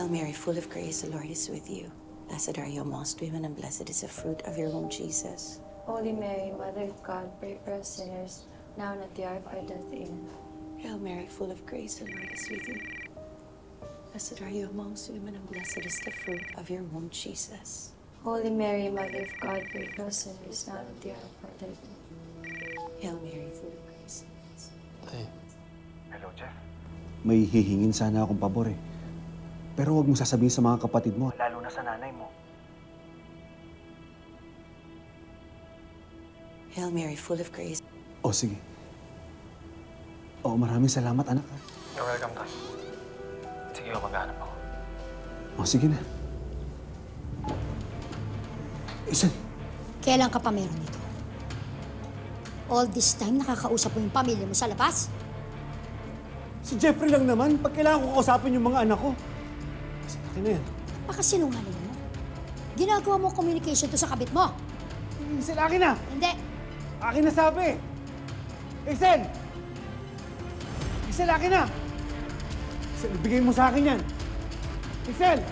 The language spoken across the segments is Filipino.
Hail Mary, full of grace, the Lord is with you. Blessed are you amongst women, and blessed is the fruit of your womb, Jesus. Holy Mary, Mother of God, pray for us sinners, now and at the hour of our death. Amen. Hail Mary, full of grace, the Lord is with you. Blessed are you amongst women, and blessed is the fruit of your womb, Jesus. Holy Mary, Mother of God, pray for us sinners, now and at the hour of our death. Amen. Hail Mary, full of grace. Tay. Hello, Jeff. May hihingin sana akong pabor eh. Pero huwag mong sasabihin sa mga kapatid mo. Lalo na sa nanay mo. Hail Mary, full of grace. Oh, sige. Oh, maraming salamat, anak. You're welcome, Tay. Sige, maghanap ako. Oh, sige na. Isan. Kailan ka pa meron nito? All this time, nakakausap mo yung pamilya mo sa labas? Si Jeffrey lang naman. Pag kailangan ko kausapin yung mga anak ko. Sa akin na yan. Pakasinungaling mo. Ginagawa mo communication to sa kabit mo. Isel, akin na! Hindi. Akin na sabi! Isel! Isel, akin na! Isel, ibigay mo sa akin yan! Isel!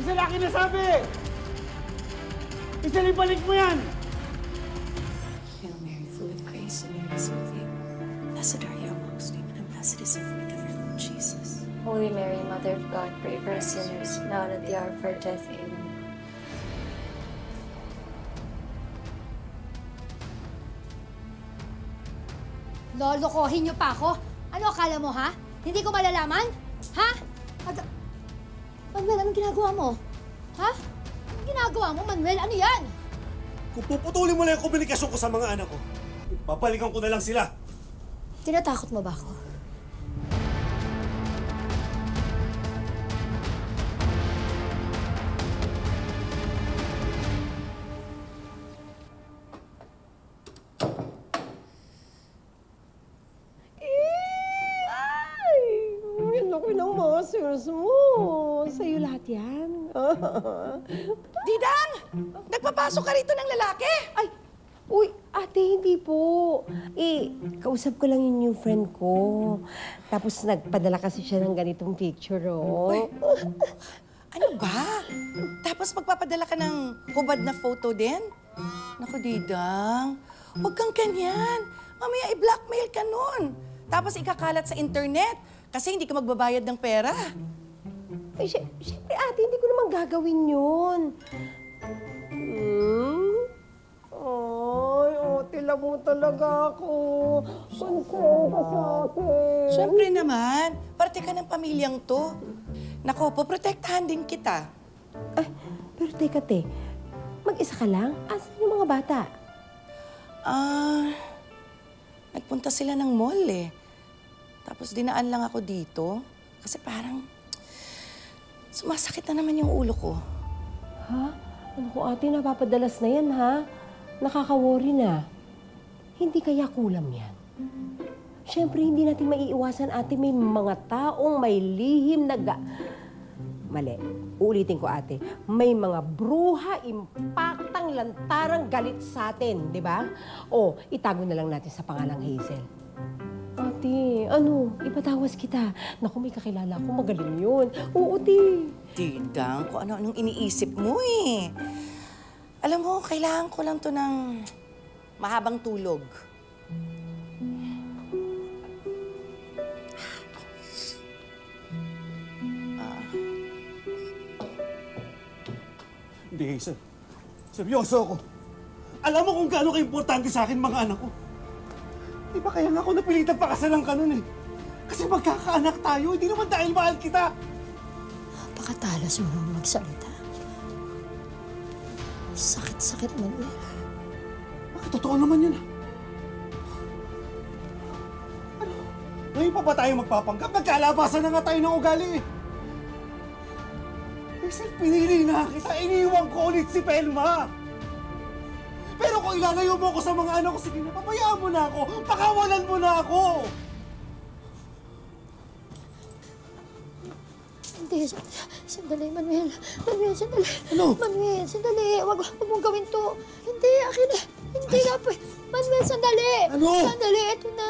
Isel, akin na sabi! Isel, ibalik mo yan! Hail Mary, full of grace, the Lord is with you. Blessed are you amongst women, and blessed is the fruit of your womb, Jesus. Holy Mary, Mother of God, pray for us sinners, now and at the hour of our death. Amen. Lolokohin niyo pa ako? Ano akala mo, ha? Hindi ko malalaman? Ha? Manuel, anong ginagawa mo? Ha? Anong ginagawa mo, Manuel? Ano yan? Kung puputulin mo lang yung komunikasyon ko sa mga anak ko, papalikan ko na lang sila. Tinatakot mo ba ako? Muscles mo. Sa'yo lahat yan. Didang! Nagpapasok ka rito ng lalaki? Ay! Uy, ate, hindi po. Kausap ko lang yung new friend ko. Tapos nagpadala kasi siya ng ganitong picture, oh. Uy, ano ba? Tapos magpapadala ka ng hubad na photo din? Naku, Didang, huwag kang ganyan. Mamaya i-blackmail ka nun. Tapos ikakalat sa internet. Kasi hindi ka magbabayad ng pera. Ay, syempre ate, hindi ko naman gagawin yun. Ay, ate lang mo talaga ako. Concern ka sa akin. Syempre naman, parte ka ng pamilyang to. Naku, poprotektahan din kita. Ay, pero teka, te. Mag-isa ka lang? Asan yung mga bata? Nagpunta sila ng mall eh. Tapos dinaan lang ako dito. Kasi parang sumasakit na naman yung ulo ko. Ha? Ano ko ate, napapadalas na yan ha? Nakaka-worry na. Hindi kaya kulam yan? Siyempre, hindi natin maiiwasan ate, may mga taong may lihim na Mali. Uulitin ko ate. May mga bruha, impaktang, lantarang galit sa atin, di ba? O, itago na lang natin sa pangalang Hazel. Ate, ano? Ipatawas kita. Naku, may kakilala ko. Magaling yun. Oo, te. Didang, kung ano-anong iniisip mo eh. Alam mo, kailangan ko lang to ng mahabang tulog. Hindi, Hazel. Seryoso ako. Alam mo kung gaano ka-importante sa akin mga anak ko. Di ba kaya nga ako napilitan pakasalan ka nun eh? Kasi magkakaanak tayo, hindi naman dahil mahal kita. Pakatalas mo naman magsalita. Sakit-sakit, Manuel. Bakit totoo naman yun ah? Ano? Ngayon pa ba tayo magpapanggap? Nagkalabasan na nga tayo ng ugali eh. Hazel, pinili na kita. Iniiwan ko ulit si Pelma. Pero kung ilalayo mo ako sa mga anak ko, sige na, pabayaan mo na ako. Pakawalan mo na ako. Hindi, sandali, Manuel. Manuel, sandali. Ano? Manuel, sandali. Wag mong gawin to. Hindi, akin na. Hindi nga po. Manuel, sandali. Ano? Sandali, ito na.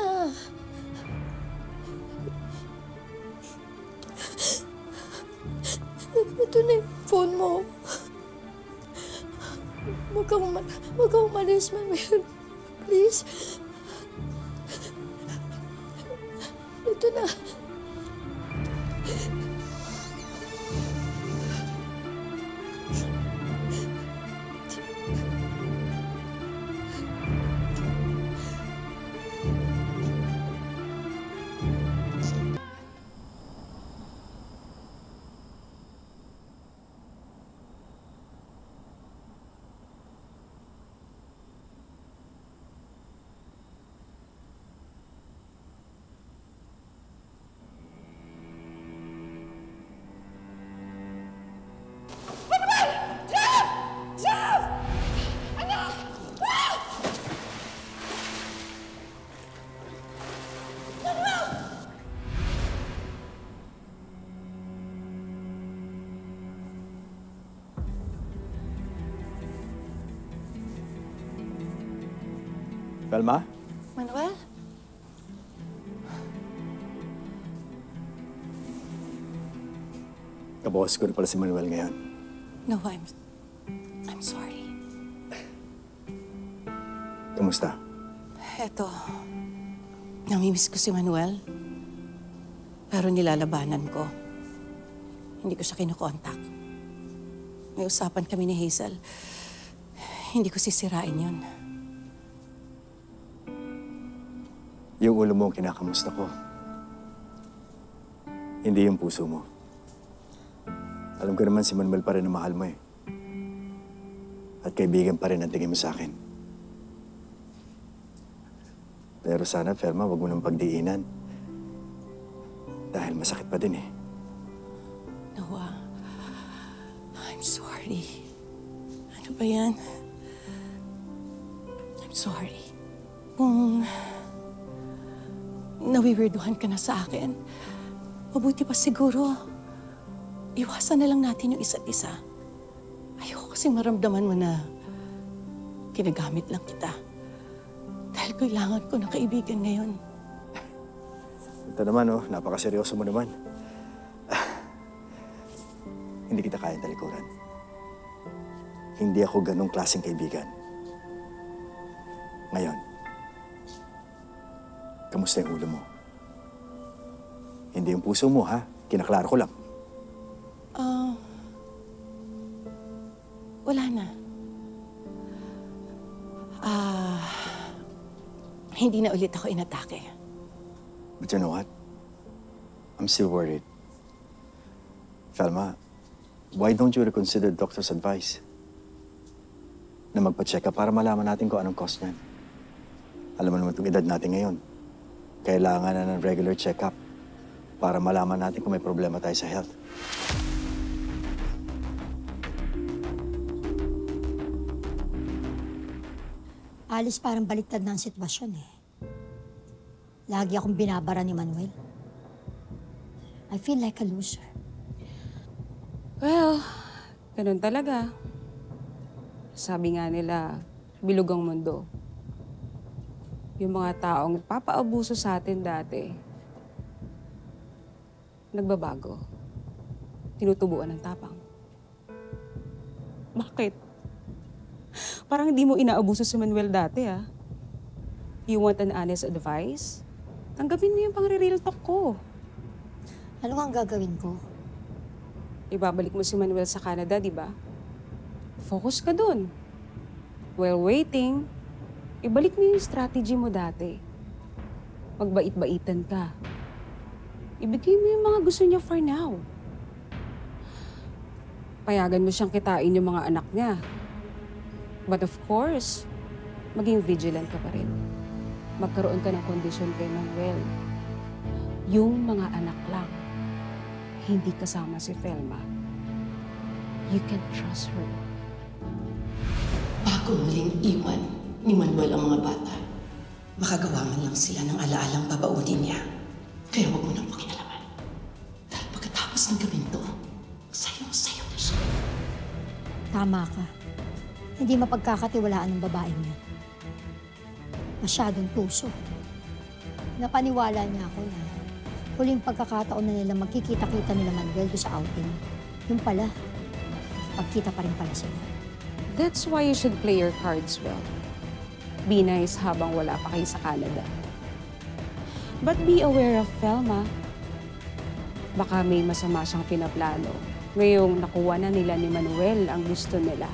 Ito na yung phone mo. Huwag kang umalis, Manuel. Please. Ito na. Velma? Manuel? Kabawas ko na pala si Manuel ngayon. No, I'm sorry. Kamusta? Eto, namimiss ko si Manuel. Pero nilalabanan ko. Hindi ko siya kinukontak. May usapan kami ni Hazel. Hindi ko sisirain yun. Yung ulo mo ang kinakamusta ko. Hindi yung puso mo. Alam ko naman si Manuel pa rin ang mahal mo eh. At kaibigan pa rin ang tingin mo sa akin. Pero sana, Velma, wag mo nang pagdiinan. Dahil masakit pa din eh. Noah, I'm sorry. Ano ba yan? I'm sorry. Kung nawiwirduhan ka na sa akin, mabuti pa siguro, iwasan na lang natin yung isa't isa. Ayoko kasing maramdaman mo na kinagamit lang kita. Dahil kailangan ko ng kaibigan ngayon. Ito naman, oh, napakaseryoso mo naman. Hindi kita kayang talikuran. Hindi ako ganong klaseng kaibigan. Ngayon, kamusta yung ulo mo? Hindi yung puso mo, ha? Kinaklaro ko lang. Wala na. Hindi na ulit ako inatake. But you know what? I'm still worried. Velma, why don't you reconsider the doctor's advice? Na magpa-check up para malaman natin kung anong cause niyan. Alam mo naman itong edad natin ngayon. Kailangan na ng regular check-up para malaman natin kung may problema tayo sa health. Alice, parang baliktad na ang sitwasyon eh. Lagi akong binabara ni Manuel. I feel like a loser. Well, ganun talaga. Sabi nga nila, bilog ang mundo. Yung mga taong nagpapaabuso sa atin dati, nagbabago. Tinutubuan ng tapang. Bakit? Parang hindi mo inaabuso si Manuel dati, ah. You want an honest advice? Tanggapin mo yung pang-real talk ko. Ano ang gagawin ko? Ibabalik mo si Manuel sa Canada, di ba? Focus ka dun. While waiting, ibalik mo yung strategy mo dati. Magbait-baitan ka. Ibigay mo yung mga gusto niya for now. Payagan mo siyang kitain yung mga anak niya. But of course, maging vigilant ka pa rin. Magkaroon ka ng kondisyon kay Manuel. Yung mga anak lang, hindi kasama si Velma. You can trust her. Bago muling iwan ni Manuel ang mga bata, makagawa man lang sila ng alaalang babaunin niya. Kaya huwag mo nang pakinalaman. Dahil pagkatapos ng gawin to, sayo na siya. Tama ka. Hindi mapagkakatiwalaan ng babaeng yan. Masyadong tuso. Napaniwala niya ako na huling pagkakataon na nila magkikita-kita nila Manuel doon sa outing. Yung pala, pagkita pa rin pala sila. That's why you should play your cards well. Be nice habang wala pa kayo sa Canada. But be aware of Velma. Baka may masama siyang pinaplano. Ngayong nakuha na nila ni Manuel ang gusto nila.